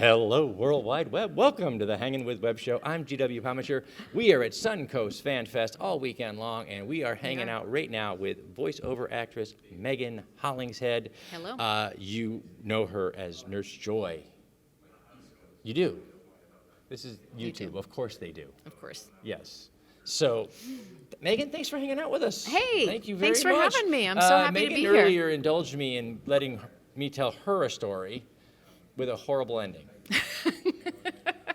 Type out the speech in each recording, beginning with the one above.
Hello, World Wide Web. Welcome to the Hangin' With Web Show. I'm GW Pomichter. We are at Suncoast Fan Fest all weekend long, and we are hanging out right now with voiceover actress Megan Hollingshead. Hello. You know her as Nurse Joy. You do? This is YouTube. Of course they do. Of course. Yes. So, Megan, thanks for hanging out with us. Hey, thank you very much. thanks for having me. I'm so happy to be here. Megan earlier indulged me in letting me tell her a story with a horrible ending.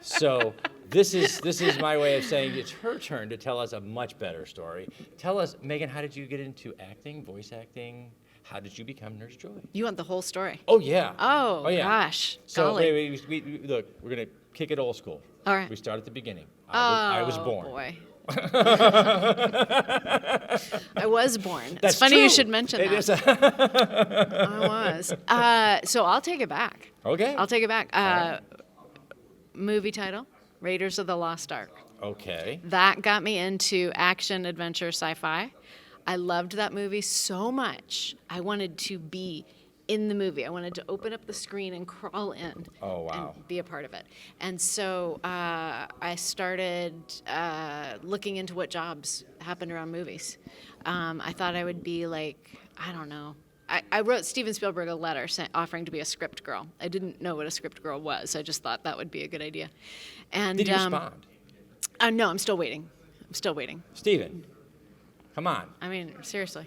So this is my way of saying it's her turn to tell us a much better story. Tell us, Megan, how did you get into acting, voice acting? How did you become Nurse Joy? You want the whole story? Oh, yeah. Oh, yeah. Gosh. So golly. we look, we're going to kick it old school. All right. We start at the beginning. I was born. Oh, boy. I was born. That's it's funny true. you should mention It that. is I was. So I'll take it back. Okay. I'll take it back. right. Movie title, Raiders of the Lost Ark. Okay. That got me into action, adventure, sci-fi. I loved that movie so much. I wanted to be in the movie. I wanted to open up the screen and crawl in. Oh, wow. And be a part of it. And so I started looking into what jobs happened around movies. I thought I would be like, I don't know. I wrote Steven Spielberg a letter offering to be a script girl. I didn't know what a script girl was. I just thought that would be a good idea. And Did he respond? No, I'm still waiting. Steven, come on. I mean, seriously.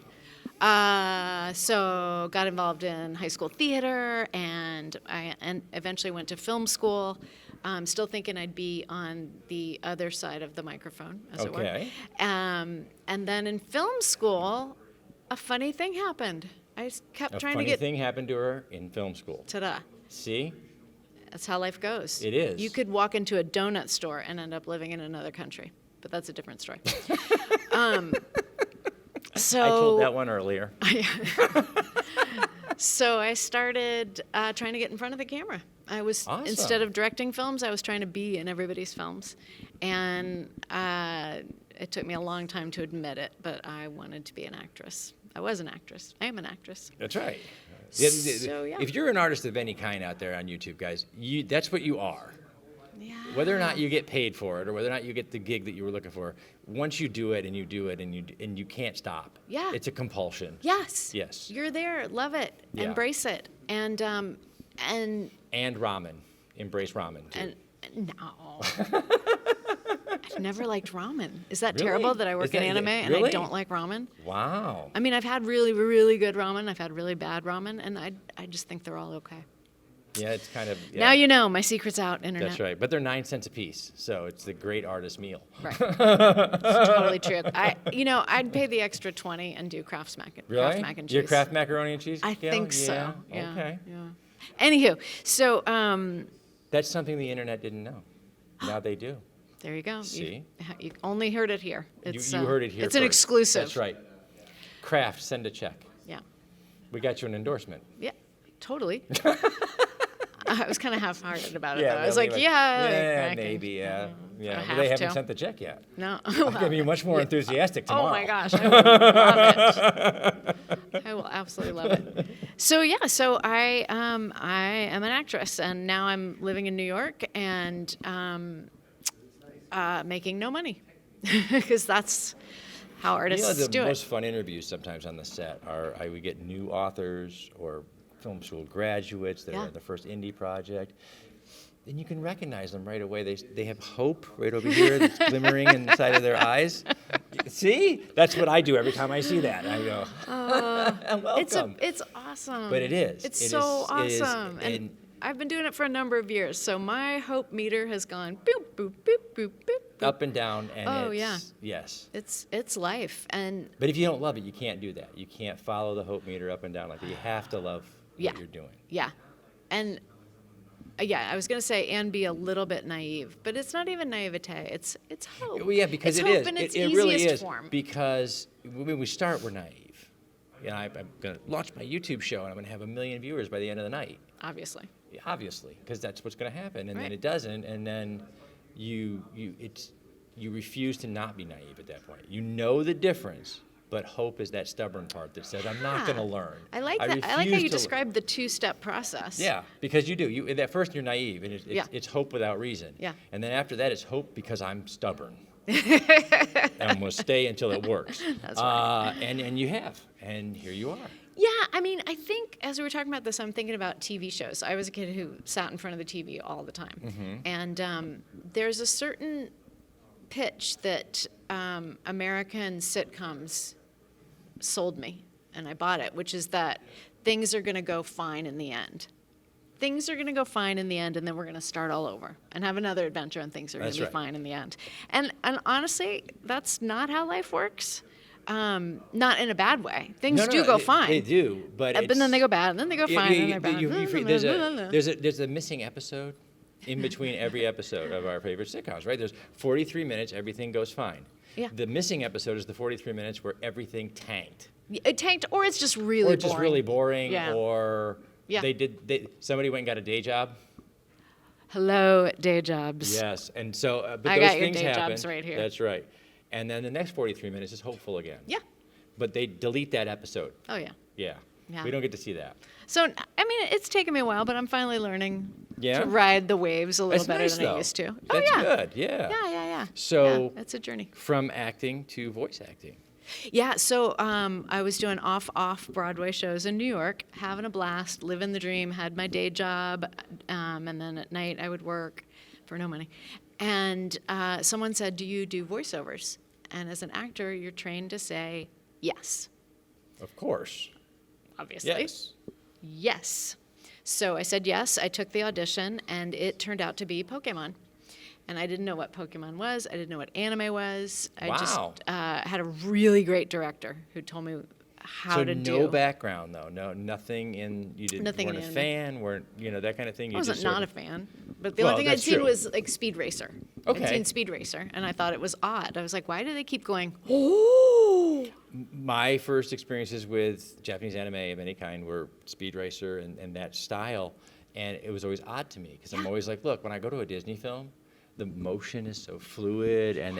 So got involved in high school theater, and eventually went to film school. Still thinking I'd be on the other side of the microphone, as it were. Okay. And then in film school, a funny thing happened. I just kept trying to get. A funny thing happened to her in film school. Ta-da. See? That's how life goes. It is. You could walk into a donut store and end up living in another country, but that's a different story. So I told that one earlier. So I started trying to get in front of the camera. I was, Awesome. Instead of directing films, I was trying to be in everybody's films. And it took me a long time to admit it, but I wanted to be an actress. I was an actress. I am an actress. That's right. So, yeah. If you're an artist of any kind out there on YouTube, guys, that's what you are. Yeah. Whether or not you get paid for it, or whether or not you get the gig that you were looking for, once you do it and you do it and you can't stop. Yeah. It's a compulsion. Yes. Yes. You're there. Love it. Yeah. Embrace it. And And ramen. Embrace ramen too. no. I've never liked ramen. Is that Really? terrible that I work in anime and I really? don't like ramen? Wow. I mean, I've had really, really good ramen. I've had really bad ramen, and I just think they're all okay. Yeah, it's kind of. Yeah. Now you know. My secret's out, internet. That's right. But they're 9 cents a piece, so it's the great artist meal. Right. It's totally true. I'd pay the extra 20 and do Kraft mac and cheese. Your Kraft macaroni and cheese? I Gail? think so. Yeah. Okay. Yeah. Anywho, so That's something the internet didn't know. Now they do. there you go. See? You only heard it here. It's, You heard it here It's an first. exclusive. That's right. Kraft, send a check. Yeah. We got you an endorsement. Yeah. Totally. I was kind of half-hearted about it. Yeah, though. I was really like, much. yeah. Yeah, I can- maybe, yeah. Yeah, I but they have haven't to. sent the check yet. No. I'm going to be much more enthusiastic tomorrow. Oh my gosh, I would love it. I will absolutely love it. So yeah, so I am an actress, and now I'm living in New York and making no money because that's how artists The do most it. fun interviews sometimes on the set are we get new authors or film school graduates that are Yeah. in the first indie project. And you can recognize them right away. They have hope right over here that's glimmering inside of their eyes. See? That's what I do every time I see that. I go, welcome. It's awesome. But it is. It's It so is- it is, awesome. and- And I've been doing it for a number of years, so my hope meter has gone boop, boop, boop, boop, boop, boop. Up and down, and Oh, yeah. Yes. It's life. And But if you don't love it, you can't do that. You can't follow the hope meter up and down like that. You have to love Yeah. what you're doing. yeah. And yeah, I was going to say, and be a little bit naive, but it's not even naivete. It's hope. Well, yeah, because it's it hope is. in its It really easiest is. form. Because when we start, we're naive. I'm going to launch my YouTube show, and I'm going to have 1 million viewers by the end of the night. Obviously. Yeah, obviously, because that's what's going to happen, and Right. then it doesn't, and then you refuse to not be naive at that point. You know the difference but hope is that stubborn part that says, I'm not going to learn. I like that. I like how refuse you to described the two-step process. Yeah, because you do. At first, you're naive, and it's hope without reason. Yeah. And then after that, it's hope because I'm stubborn. And I'm going to stay until it works. That's right. And you have, and here you are. Yeah, I mean, I think as we were talking about this, I'm thinking about TV shows. I was a kid who sat in front of the TV all the time. Mm-hmm. And there's a certain pitch that American sitcoms sold me, and I bought it, which is that things are going to go fine in the end. Things are going to go fine in the end, and then we're going to start all over and have another adventure, and things are going to be fine in the end. And honestly, that's not how life works. Not in a bad way. Things do go fine. They do, but then they go bad, and then they go fine, and then they're bad. There's a missing episode in between every episode of our favorite sitcoms, right? There's 43 minutes, everything goes fine. Yeah. The missing episode is the 43 minutes where everything tanked. It tanked, or it's just really boring. Or just really boring, Yeah. or Yeah. somebody went and got a day job. Hello, day jobs. Yes, and so, but I those got your things day happen. jobs right here. That's right. And then the next 43 minutes is hopeful again. Yeah. But they delete that episode. Oh, yeah. Yeah. Yeah. We don't get to see that. So, I mean, it's taken me a while, but I'm finally learning Yeah? to ride the waves a little That's better nice, than though. I used to. That's oh, yeah. good, yeah. Yeah. So- yeah, it's a journey. From acting to voice acting. Yeah, so I was doing off Broadway shows in New York, having a blast, living the dream, had my day job, and then at night I would work for no money. And someone said, do you do voiceovers? And as an actor, you're trained to say yes, Of course. obviously. Yes. Yes. So I said yes, I took the audition, and it turned out to be Pokemon. And I didn't know what Pokemon was. I didn't know what anime was. I just Wow. had a really great director who told me how to do. So no background, though. No, nothing in, you didn't, Nothing weren't in a anime. fan, weren't, that kind of thing. I You wasn't just sort not a of- fan, but the Well, only thing I'd that's seen true. was like Speed Racer. Okay. I'd seen Speed Racer, and I thought it was odd. I was like, why do they keep going, oh? My first experiences with Japanese anime of any kind were Speed Racer and that style, and it was always odd to me because I'm always like, look, when I go to a Disney film, the motion is so fluid, and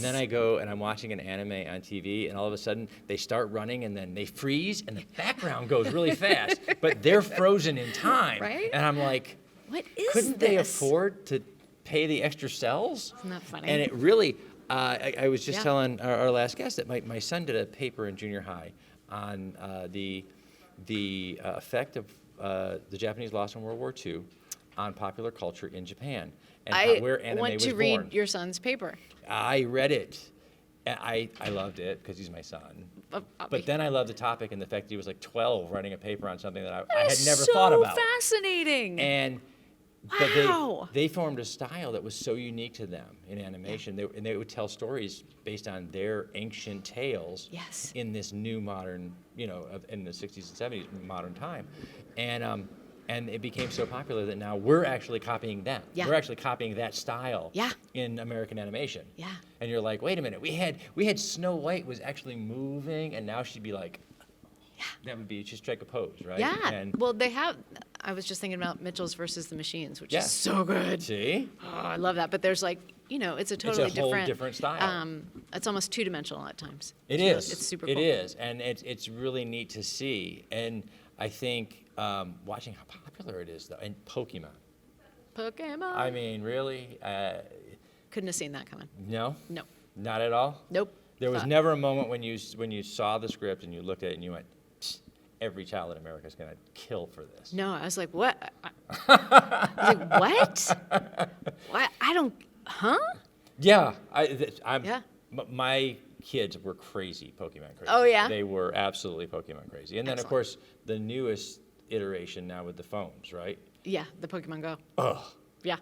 then I go and I'm watching an anime on TV, and all of a sudden they start running, and then they freeze, and the background goes really fast, but they're frozen in time, Right? and I'm like, What is couldn't this? they afford to pay the extra cells? Isn't that funny? And it really, I was just Yeah. telling our last guest that my son did a paper in junior high on the effect of the Japanese loss in World War II on popular culture in Japan and where anime want was to born. read your son's paper. I read it. And I loved it because he's my son. But then I loved the topic and the fact that he was like 12 writing a paper on something that I had never thought about. So fascinating. And Wow. but they formed a style that was so unique to them in animation. They would tell stories based on their ancient tales Yes. in this new modern, in the 60s and 70s modern time. And it became so popular that now we're actually copying them. Yeah. We're actually copying that style Yeah. in American animation. Yeah. And you're like, wait a minute, we had Snow White was actually moving, and now she'd be like, that would be just strike a pose, right? Yeah. And Well, they have. I was just thinking about Mitchell's versus the Machines, which Yeah. is so good. see, Oh, I love that. But there's like, it's a totally whole different style. It's almost two-dimensional at times. It It's is. It's super It cool. is, and it's really neat to see. And I think watching how popular it is, though, and Pokemon. Pokemon. I mean, really, Couldn't have seen that coming. no, No. not at all. Nope. There was Thought- never a moment when you saw the script and you looked at it and you went, "Psst, every child in America is going to kill for this. No, I was like, what? I was like, what? What? I don't. Huh? Yeah, Yeah. My kids were crazy Pokemon crazy. Oh, yeah? They were absolutely Pokemon crazy. And then, of Excellent. course, the newest iteration now with the phones, right? Yeah, the Pokemon Go. Ugh. Yeah.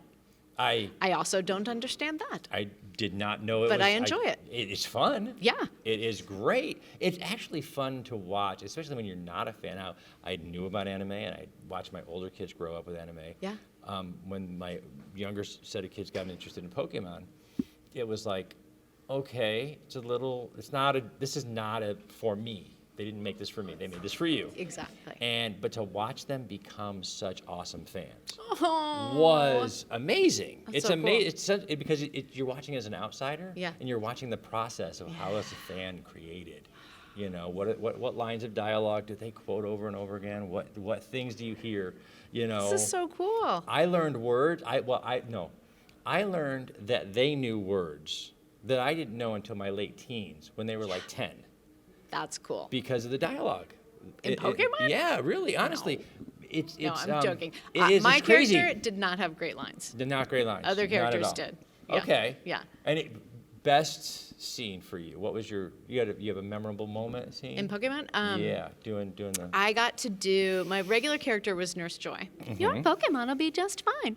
I also don't understand that. did not know it But was. I enjoy it. It's fun. Yeah. It is great. It's actually fun to watch, especially when you're not a fan. I knew about anime, and I watched my older kids grow up with anime. Yeah. When my younger set of kids got interested in Pokemon, it was like, okay, this is not a for me. They didn't make this for me. They made this for you. Exactly. But to watch them become such awesome fans Oh. was amazing. That's It's so cool. amazing. Because you're watching as an outsider, Yeah. and you're watching the process of how is a fan created, You know, what lines of dialogue do they quote over and over again? What things do you hear? You know, This is so cool. I learned words. I learned that they knew words that I didn't know until my late teens, when they were like 10, That's cool. because of the dialogue. In Pokemon? Yeah, really, honestly. It's No, I'm joking. It's crazy. Character did not have great lines. Did not great lines. Other not at characters all. did. Yeah. Okay. Yeah. And best scene for you? What was you have a memorable moment scene? In Pokemon? Yeah, doing the. I got to do, my regular character was Nurse Joy. Mm-hmm. Your Pokemon will be just fine.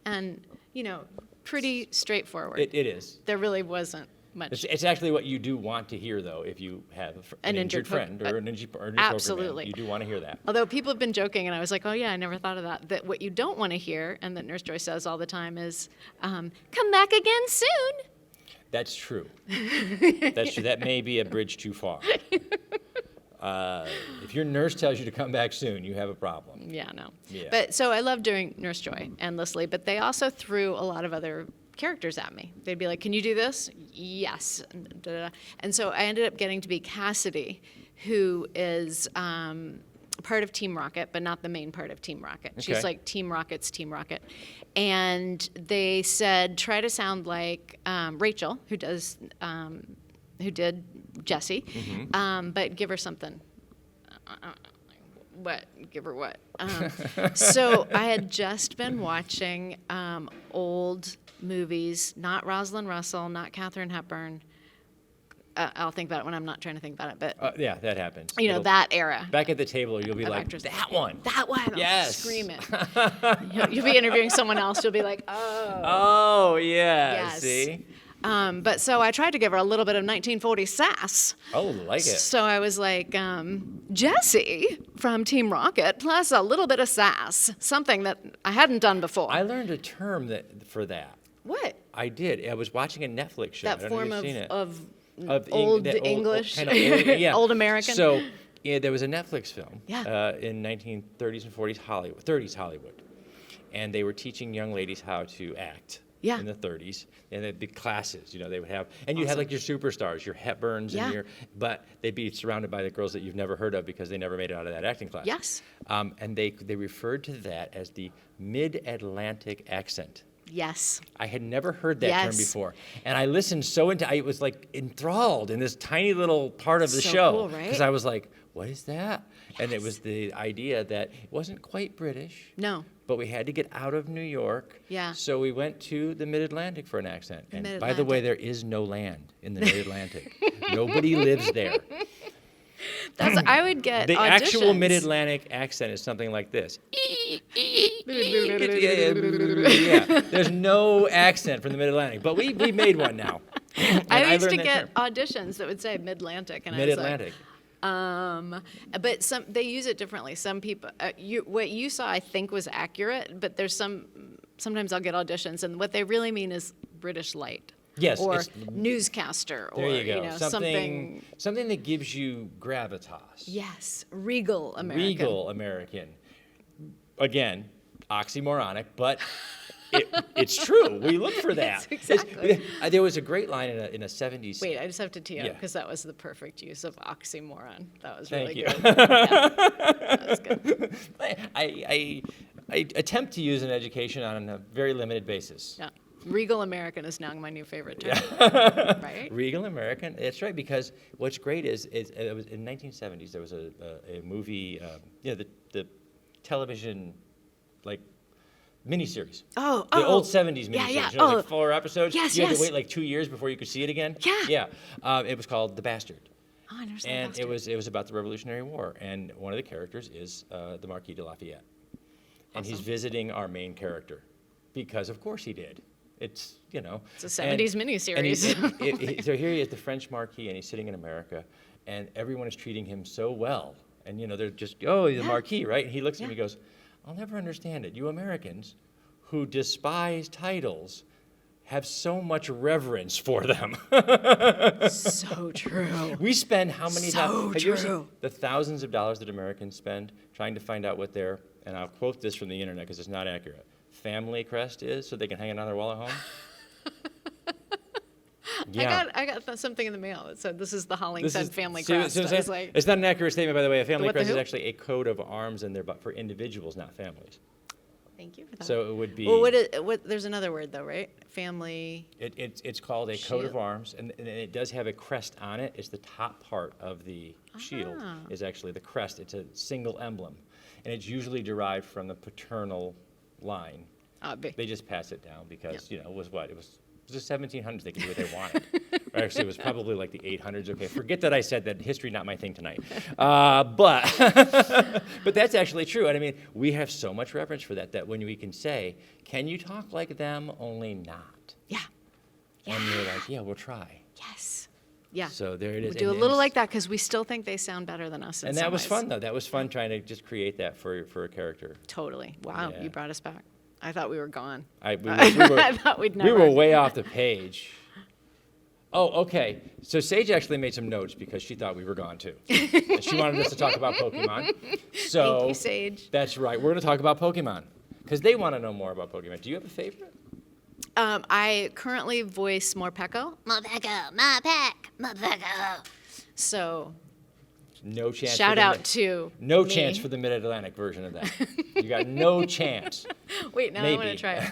And, you know, pretty straightforward. It is. There really wasn't much. It's actually what you do want to hear, though, if you have an injured friend or an injured Absolutely. Pokemon. You do want to hear that. Although people have been joking, and I was like, oh, yeah, I never thought of that. That what you don't want to hear, and that Nurse Joy says all the time, is, come back again soon. That's true. That's true. That may be a bridge too far. If your nurse tells you to come back soon, you have a problem. Yeah, no. Yeah. But so I loved doing Nurse Joy endlessly, but they also threw a lot of other characters at me. They'd be like, can you do this? Yes. And so I ended up getting to be Cassidy, who is part of Team Rocket, but not the main part of Team Rocket. Okay. She's like Team Rocket's Team Rocket. And they said, try to sound like Rachel, who did Jessie, but give her something. What? Give her what? So I had just been watching old movies, not Rosalind Russell, not Katharine Hepburn. I'll think about it when I'm not trying to think about it, but Yeah, that happens. you know, that era. Back at the table, you'll be of like, actors. that one. That one. I'll Yes. scream it. You'll be interviewing someone else. You'll be like, oh. Oh, yeah. Yes. See? But so I tried to give her a little bit of 1940s sass. Oh, like it. So I was like, Jessie from Team Rocket, plus a little bit of sass, something that I hadn't done before. I learned a term for that. What? I did. I was watching a Netflix show. That I don't know if form you've seen it. of Of old that English, kind of old, yeah. old American. So yeah, there was a Netflix film Yeah. in 1930s and 40s Hollywood, 30s Hollywood, and they were teaching young ladies how to act. Yeah. In the 30s, and they'd be classes, you know, they would have, and you'd have like your superstars, your Hepburns, Yeah. but they'd be surrounded by the girls that you've never heard of because they never made it out of that acting class. Yes. And they referred to that as the mid-Atlantic accent. Yes. I had never heard that term Yes. before. And I listened I was like enthralled in this tiny little part of the So show. cool, right? Because I was like, what is that? And it was the idea that it wasn't quite British, No. but we had to get out of New York. Yeah. So we went to the Mid-Atlantic for an accent. And by the Mid-Atlantic. way, there is no land in the Mid-Atlantic. Nobody lives there. I would get The auditions. actual Mid-Atlantic accent is something like this. Yeah, there's no accent from the Mid-Atlantic, but we made one now. And I used to learned that get term. auditions that would say Mid-Atlantic, and Mid-Atlantic. I was like, but they use it differently. Some people, what you saw, I think was accurate, but sometimes I'll get auditions, and what they really mean is British light. Yes, Or it's- newscaster, or There you go. something. Something that gives you gravitas. Yes, regal American. Regal American. Again, oxymoronic, but it's true. We look for that. Exactly. There was a great line in a 70s. Wait, I just have to tee up Yeah. because that was the perfect use of oxymoron. That was Thank really you. good. Yeah, that was good. I attempt to use an education on a very limited basis. Yeah. Regal American is now my new favorite term. Right? Regal American. That's right, because what's great is it was in 1970s there was a movie, the television like miniseries. Oh, The old 70s miniseries. Yeah, yeah. You know, like 4 episodes. Yes, You had yes. to wait like 2 years before you could see it again. Yeah. Yeah. It was called The Bastard. Oh, I never saw And Bastard. it was about the Revolutionary War, and one of the characters is the Marquis de Lafayette, and he's Awesome. visiting our main character, because of course he did. It's It's a 70s miniseries. So here he is, the French Marquis, and he's sitting in America, and everyone is treating him so well, and they're just he's the Yeah. Marquis, right? And he looks at Yeah. me and goes, "I'll never understand it. You Americans, who despise titles, have so much reverence for them." So true. We spend how many So have you ever seen true. the thousands of dollars that Americans spend trying to find out what their, and I'll quote this from the internet because it's not accurate, family crest is so they can hang it on their wall at home? Yeah. I got something in the mail that said this is the This Hollingshead is- family see what- crest. see what I I'm was saying? like, It's not an accurate statement, by the way. A family what the crest is who? actually a coat of arms, and they're but for individuals, not families. thank you for that. So it would be. Well, there's another word though, right? Family. It's called a coat of Shield. arms, and it does have a crest on it. It's the top part of the shield Ah. is actually the crest. It's a single emblem, and it's usually derived from the paternal line. They just pass it down because it was what it was. It was the 1700s. They could do what they wanted. Or actually, it was probably like the 800s. Okay, forget that I said that. History not my thing tonight. But that's actually true. And I mean, we have so much reverence for that when we can say, "Can you talk like them, only not?" Yeah. And you're like, "Yeah, we'll try." Yes. Yeah. So there it is. We do a And little it's- like that because we still think they sound better than us. In And some that was ways. fun, though. That was fun trying to just create that for a character. Totally. Wow. Yeah. You brought us back. I thought we were gone. We were, I thought we'd never. we were way off the page. Oh, okay. So Sage actually made some notes because she thought we were gone too. And she wanted us to talk about Pokemon. So Thank you, Sage. That's right. We're going to talk about Pokemon because they want to know more about Pokemon. Do you have a favorite? I currently voice Morpeko. Morpeko. So No chance. shout for the out to No me. chance for the Mid-Atlantic version of that. You got no chance. Wait, now I want to Maybe. try it.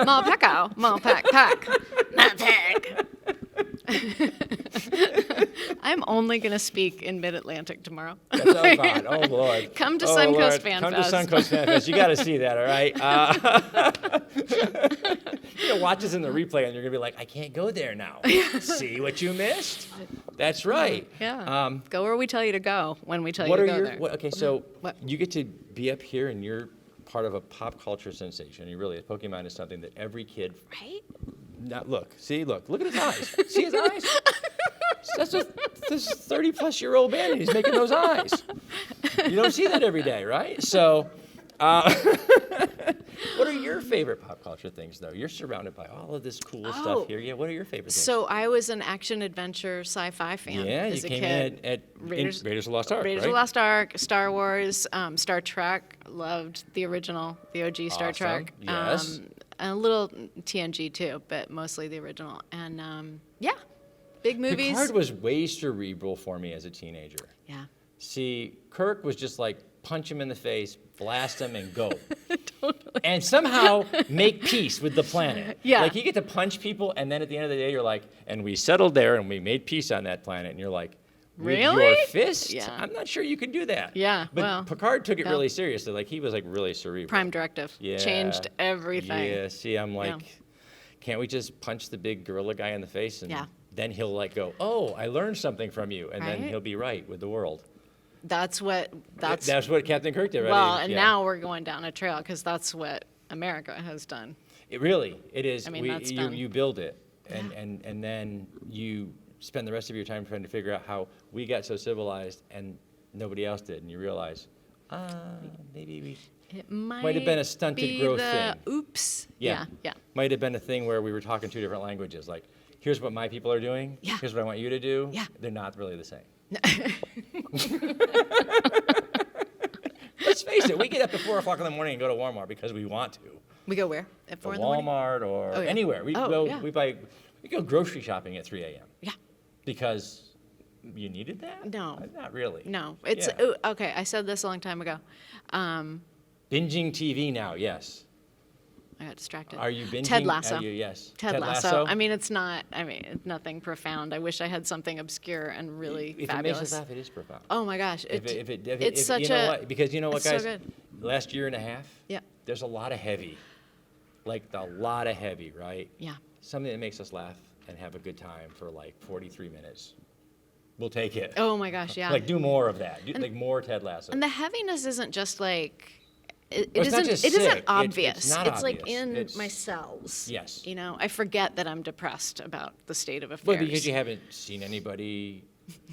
Morpeko. Morpek. I'm only going to speak in Mid-Atlantic tomorrow. That's, oh, God. Oh, Lord. Come to Oh, Suncoast Lord. Fan Come Fest. to Suncoast Fan Fest. You got to see that, all right? You're going to watch this in the replay, and you're going to be like, I can't go there now. See what you missed? That's right. Yeah. Go where we tell you to go when we tell you What to are go your there. okay? So What? you get to be up here, and you're part of a pop culture sensation. You really, Pokemon is something that every kid. Right? Look at his eyes. See his eyes? That's this 30-plus-year-old man, and he's making those eyes. You don't see that every day, right? So, what are your favorite pop culture things, though? You're surrounded by all of this cool stuff here. Yeah, what are your favorite things? So I was an action-adventure sci-fi fan yeah, as you a came kid. in at Raiders- Raiders of the Lost Ark, Raiders right? of the Lost Ark, Star Wars, Star Trek. Loved the original, the OG Star Awesome. Trek. Yes. And a little TNG too, but mostly the original. And yeah, big movies. Picard was way cerebral for me as a teenager. Yeah. See, Kirk was just like punch him in the face, blast him, and go. Totally. And somehow make peace with the planet. Yeah. Like you get to punch people, and then at the end of the day, you're like, and we settled there, and we made peace on that planet. And you're like, with Really? your fist? Yeah. I'm not sure you can do that. Yeah, But well, Picard took it yeah. really seriously. Like he was like really cerebral. Prime Directive. Yeah. Changed everything. Yeah. See, I'm like, Yeah. can't we just punch the big gorilla guy in the face and Yeah. then he'll like go, oh, I learned something from you, and then Right? he'll be right with the world. That's what. That's what Captain Kirk did, right? well, and Yeah. now we're going down a trail because that's what America has done. It really, it is. I mean, that's you, done. you build it, and, Yeah. and then you spend the rest of your time trying to figure out how we got so civilized and nobody else did, and you realize, maybe we It might have been a stunted be growth the thing. Oops. Yeah. Yeah. might have been a thing where we were talking two different languages. Like, here's what my people are doing. Yeah. Here's what I want you to do. Yeah. They're not really the same. Let's face it, we get up at 4 o'clock in the morning and go to Walmart because we want to. We go where? At 4 in the morning? Walmart or Oh, yeah. anywhere. We Oh, go. yeah. We go grocery shopping at 3 a.m. Yeah. Because you needed that? No. Not really. No. It's Yeah. ooh, okay. I said this a long time ago. Binging TV now, yes. I got distracted. Are you binging? Ted Lasso. Yes. Ted Lasso. I mean, it's not. I mean, it's nothing profound. I wish I had something obscure and really if fabulous. it makes us laugh, it is profound. Oh my gosh! It's such you know a. what? Because you know what, it's so guys? good. Last year and a half, Yeah. there's a lot of heavy. Like a lot of heavy, right? Yeah. Something that makes us laugh and have a good time for like 43 minutes. We'll take it. Oh my gosh! Yeah. Like do more of that. Like more Ted Lasso. And the heaviness isn't just like. It Well, it's not isn't. just It sick. isn't It's obvious. not like obvious. in It's- my cells. Yes. You know, I forget that I'm depressed about the state of affairs. Well, because you haven't seen anybody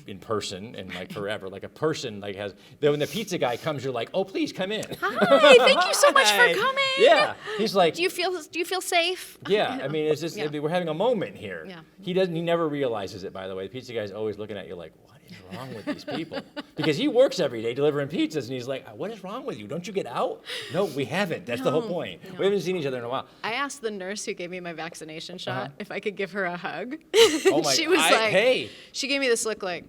in person in like forever. Like a person like has. Then when the pizza guy comes, you're like, oh, please come in. Hi! Thank you so much for Hi. coming. Yeah. He's like. Do you feel safe? Yeah, I mean, it's just Yeah. we're having a moment here. Yeah. He never realizes it. By the way, the pizza guy's always looking at you like, what is wrong with these people? Because he works every day delivering pizzas, and he's like, what is wrong with you? Don't you get out? No, we haven't. That's the whole point. No. We haven't seen each other in a while. I asked the nurse who gave me my vaccination shot if I could give her a hug. Oh my, She was like, hey. She gave me this look like,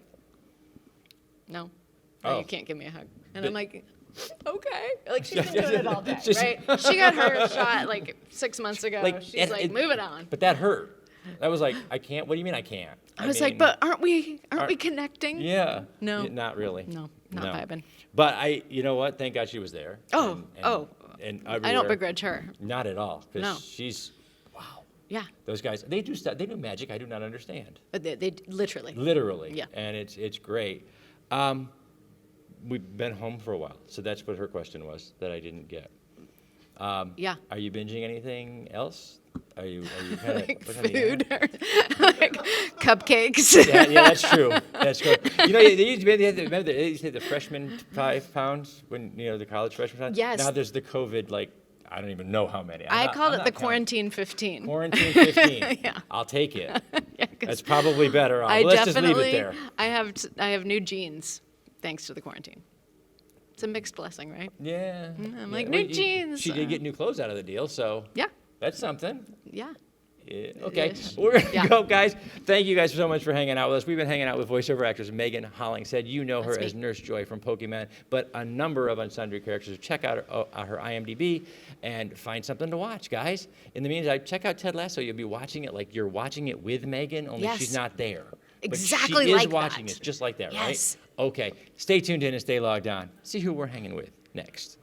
no, Oh. you can't give me a hug. And But- I'm like, okay. Like, she's been doing it all day, right? She got her shot like 6 months ago. She's like, move it on. But that hurt. That was like, I can't. What do you mean I can't? I was like, but aren't we connecting? Yeah. No. Not really. No, not vibing. But you know what? Thank God she was there. Oh, And I don't everywhere. begrudge her. Not at all. Because No. she's, wow. Yeah. Those guys, they do stuff. They do magic I do not understand. But they literally. Literally. Yeah. And it's great. We've been home for a while, so that's what her question was that I didn't get. Yeah. Are you binging anything else? Are you kind of Like food or like cupcakes. Yeah, that's true. That's true. You know, they used to remember they used to have the freshman 5 pounds when the college freshman pounds. Yes. Now there's the COVID I don't even know how many. I called I'm it not the counting. quarantine 15. Quarantine 15. Yeah. I'll take it. Yeah, 'cause That's probably better. I Let's just definitely, leave it there. I have new jeans thanks to the quarantine. It's a mixed blessing, right? Yeah. I'm like, new jeans. She did get new clothes out of the deal, so Yeah. that's something. Yeah. Yeah, okay, Ish. we're gonna Yeah. go, guys. Thank you guys so much for hanging out with us. We've been hanging out with voiceover actress Megan Hollingshead. You know her That's as me. Nurse Joy from Pokemon, but a number of unsundry characters. Check out her IMDb and find something to watch, guys. In the meantime, check out Ted Lasso. You'll be watching it like you're watching it with Megan, only Yes. she's not there. Exactly but she like is watching that. it just like that, Yes. right? Okay, stay tuned in and stay logged on. See who we're hanging with next.